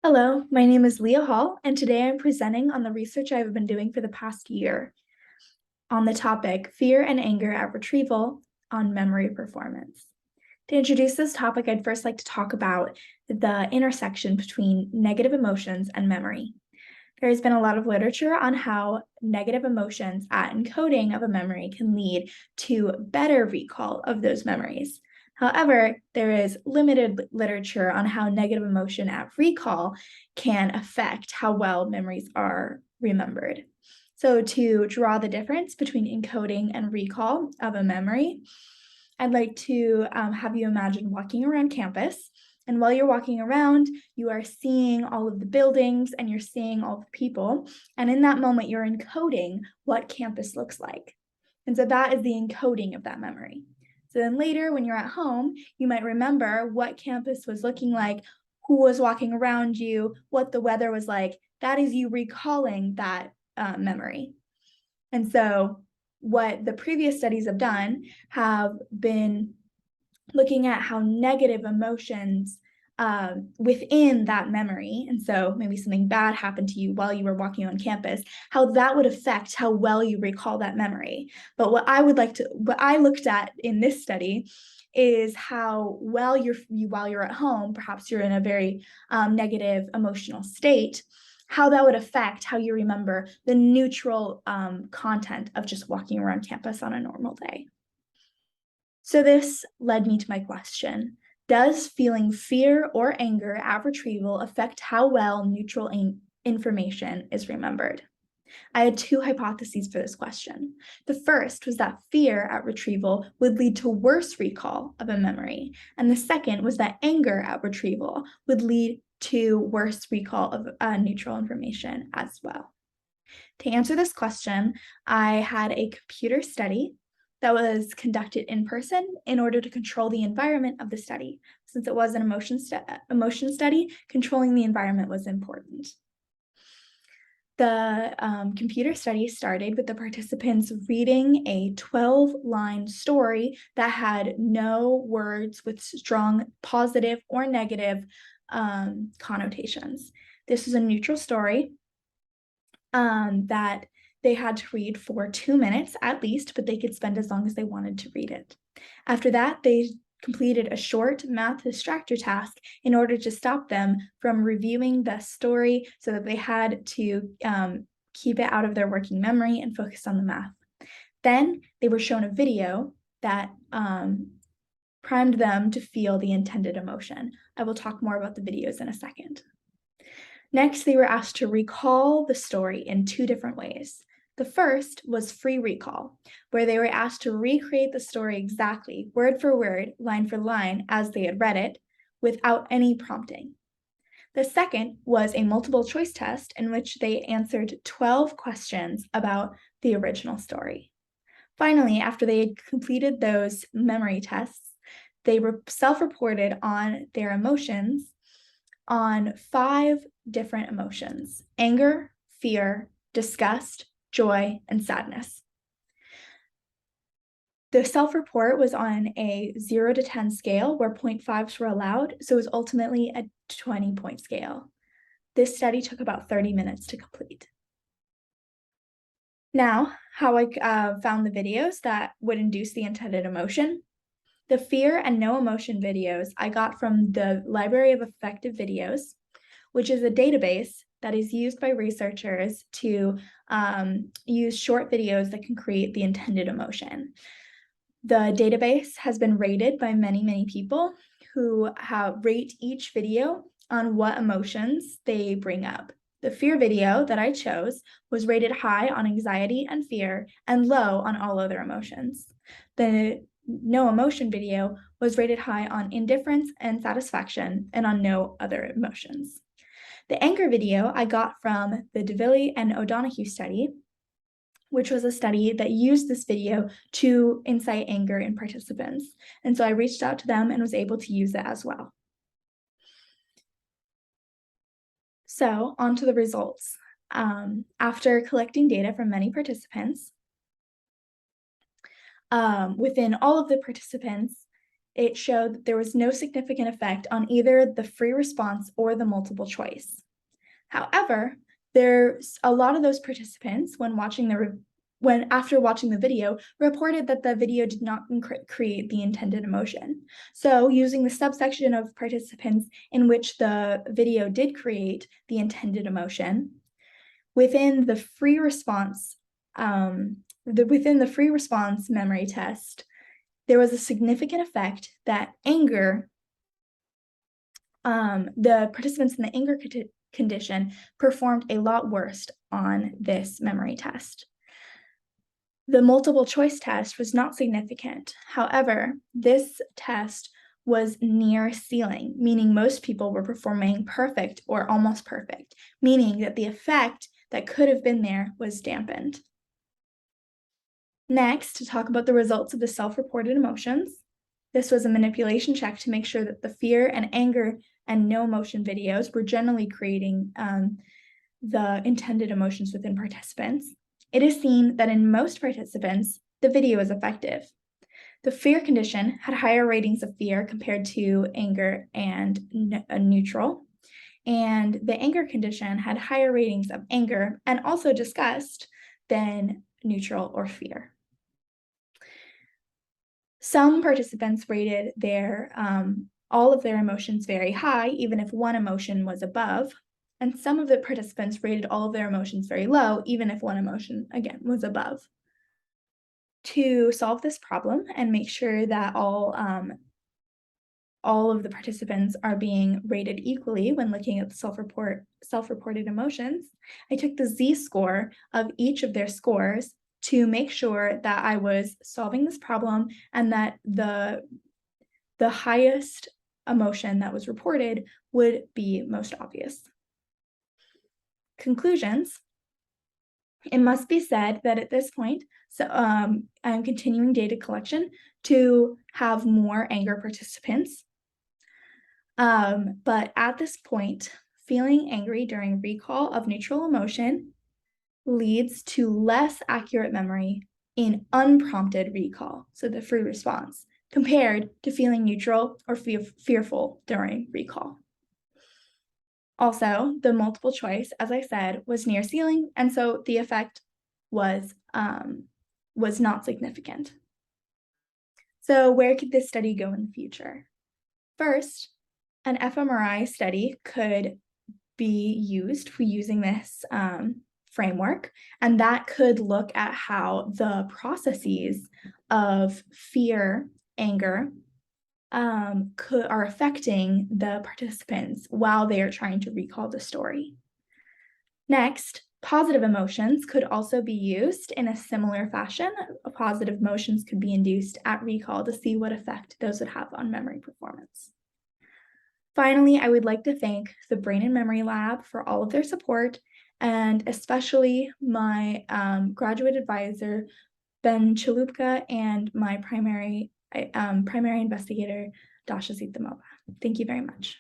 Hello, my name is Leah Hall, and today I'm presenting on the research I've been doing for the past year on the topic Fear and Anger at Retrieval on Memory Performance. To introduce this topic, I'd first like to talk about the intersection between negative emotions and memory. There has been a lot of literature on how negative emotions at encoding of a memory can lead to better recall of those memories. However, there is limited literature on how negative emotion at recall can affect how well memories are remembered. So to draw the difference between encoding and recall of a memory, I'd like to have you imagine walking around campus. And while you're walking around, you are seeing all of the buildings and you're seeing all the people. And in that moment, you're encoding what campus looks like. And so that is the encoding of that memory. So then later, when you're at home, you might remember what campus was looking like, who was walking around you, what the weather was like. That is you recalling that memory. And so what the previous studies have done have been looking at how negative emotions within that memory, and so maybe something bad happened to you while you were walking on campus, how that would affect how well you recall that memory. But what I looked at in this study is how well while you're at home, perhaps you're in a very negative emotional state, how that would affect how you remember the neutral content of just walking around campus on a normal day. So this led me to my question. Does feeling fear or anger at retrieval affect how well neutral information is remembered? I had two hypotheses for this question. The first was that fear at retrieval would lead to worse recall of a memory, and the second was that anger at retrieval would lead to worse recall of neutral information as well. To answer this question, I had a computer study that was conducted in person in order to control the environment of the study. Since it was an emotion study, controlling the environment was important. The computer study started with the participants reading a 12-line story that had no words with strong positive or negative connotations. This was a neutral story that they had to read for 2 minutes at least, but they could spend as long as they wanted to read it. After that, they completed a short math distractor task in order to stop them from reviewing the story so that they had to keep it out of their working memory and focus on the math. Then they were shown a video that primed them to feel the intended emotion. I will talk more about the videos in a second. Next, they were asked to recall the story in two different ways. The first was free recall, where they were asked to recreate the story exactly, word for word, line for line, as they had read it, without any prompting. The second was a multiple choice test in which they answered 12 questions about the original story. Finally, after they had completed those memory tests, they self-reported on their emotions on 5 different emotions: anger, fear, disgust, joy, and sadness. The self-report was on a 0 to 10 scale where 0.5s were allowed, so it was ultimately a 20-point scale. This study took about 30 minutes to complete. Now, how I found the videos that would induce the intended emotion. The fear and no emotion videos I got from the Library of Effective Videos, which is a database that is used by researchers to use short videos that can create the intended emotion. The database has been rated by many, many people who rate each video on what emotions they bring up. The fear video that I chose was rated high on anxiety and fear and low on all other emotions. The no emotion video was rated high on indifference and satisfaction and on no other emotions. The anger video I got from the DeVille and O'Donoghue study, which was a study that used this video to incite anger in participants. And so I reached out to them and was able to use it as well. So on to the results. After collecting data from many participants, within all of the participants, it showed that there was no significant effect on either the free response or the multiple choice. However, there's a lot of those participants after watching the video reported that the video did not create the intended emotion. So using the subsection of participants in which the video did create the intended emotion, within the free response memory test, there was a significant effect that anger, the participants in the anger condition performed a lot worse on this memory test. The multiple choice test was not significant. However, this test was near ceiling, meaning most people were performing perfect or almost perfect, meaning that the effect that could have been there was dampened. Next, to talk about the results of the self-reported emotions. This was a manipulation check to make sure that the fear and anger and no emotion videos were generally creating the intended emotions within participants. It is seen that in most participants, the video is effective. The fear condition had higher ratings of fear compared to anger and neutral. And the anger condition had higher ratings of anger and also disgust than neutral or fear. Some participants rated all of their emotions very high, even if one emotion was above, and some of the participants rated all of their emotions very low, even if one emotion, again, was above. To solve this problem and make sure that all of the participants are being rated equally when looking at the self-reported emotions, I took the Z-score of each of their scores to make sure that I was solving this problem and that the highest emotion that was reported would be most obvious. Conclusions. It must be said that at this point, I'm continuing data collection to have more anger participants. But at this point, feeling angry during recall of neutral emotion leads to less accurate memory in unprompted recall, so the free response, compared to feeling neutral or fearful during recall. Also, the multiple choice, as I said, was near ceiling, and so the effect was not significant. So where could this study go in the future? First, an fMRI study could be used for using this framework, and that could look at how the processes of fear, anger, are affecting the participants while they are trying to recall the story. Next, positive emotions could also be used in a similar fashion. Positive emotions could be induced at recall to see what effect those would have on memory performance. Finally, I would like to thank the Brain and Memory Lab for all of their support, and especially my graduate advisor, Ben Chalupka, and my primary investigator, Dasha Zitamova. Thank you very much.